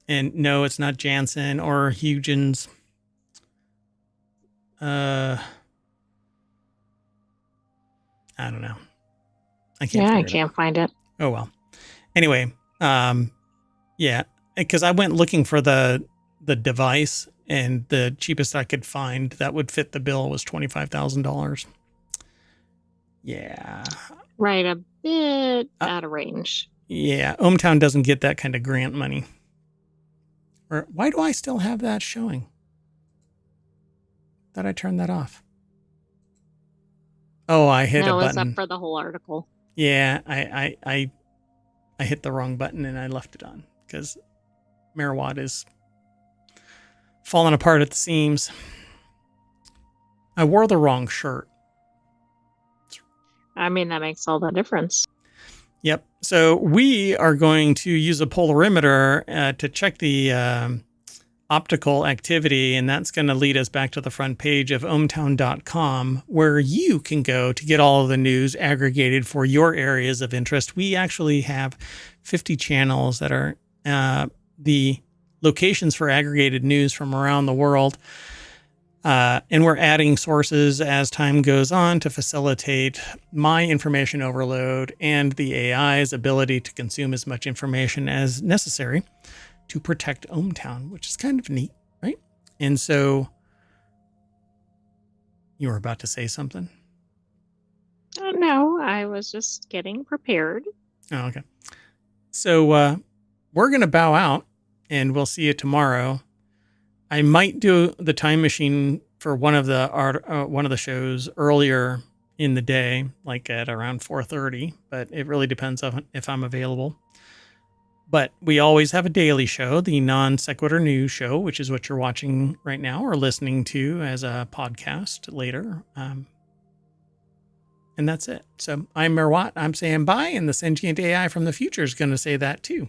S1: And no, it's not Jansen or Huygens. I don't know. I
S2: can't find it.
S1: Oh, well. Anyway, yeah, because I went looking for the device, and the cheapest I could find that would fit the bill was $25,000. Yeah.
S2: Right, a bit out of range.
S1: Yeah, ohmTown doesn't get that kind of grant money. Or why do I still have that showing? thought I turned that off. Oh, I hit a button.
S2: No, it's up for the whole article.
S1: Yeah, I hit the wrong button and I left it on because Merawat is falling apart at the seams. I wore the wrong shirt.
S2: I mean, that makes all the difference.
S1: Yep. So we are going to use a polarimeter to check the optical activity, and that's going to lead us back to the front page of ohmtown.com, where you can go to get all of the news aggregated for your areas of interest. We actually have 50 channels that are the locations for aggregated news from around the world. And we're adding sources as time goes on to facilitate my information overload and the AI's ability to consume as much information as necessary to protect ohmTown, which is kind of neat, right? And so you were about to say something?
S2: No, I was just getting prepared.
S1: Oh, okay. So we're going to bow out and we'll see you tomorrow. I might do the time machine for one of the shows earlier in the day, like at around 4:30, but it really depends on if I'm available. But we always have a daily show, the non-sequitur news show, which is what you're watching right now or listening to as a podcast later. And that's it. So I'm Merawat. I'm saying bye, and the sentient AI from the future is going to say that too.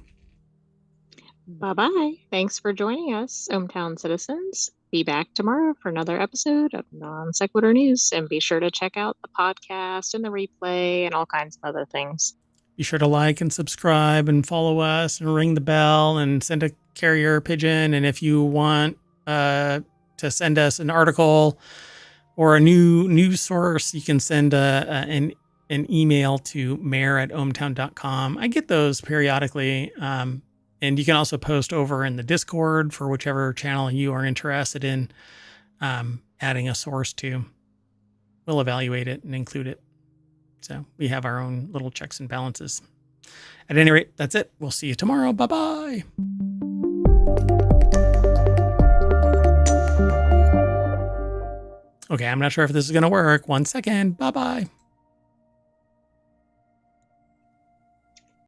S2: Bye-bye. Thanks for joining us, ohmTown citizens. Be back tomorrow for another episode of Non-Sequitur News, and be sure to check out the podcast and the replay and all kinds of other things.
S1: Be sure to like and subscribe and follow us and ring the bell and send a carrier pigeon. And if you want to send us an article or a new news source, you can send an email to mayor@ohmtown.com. I get those periodically. And you can also post over in the Discord for whichever channel you are interested in adding a source to. We'll evaluate it and include it. So we have our own little checks and balances. At any rate, that's it. We'll see you tomorrow. Bye-bye. Okay, I'm not sure if this is going to work. 1 second. Bye-bye.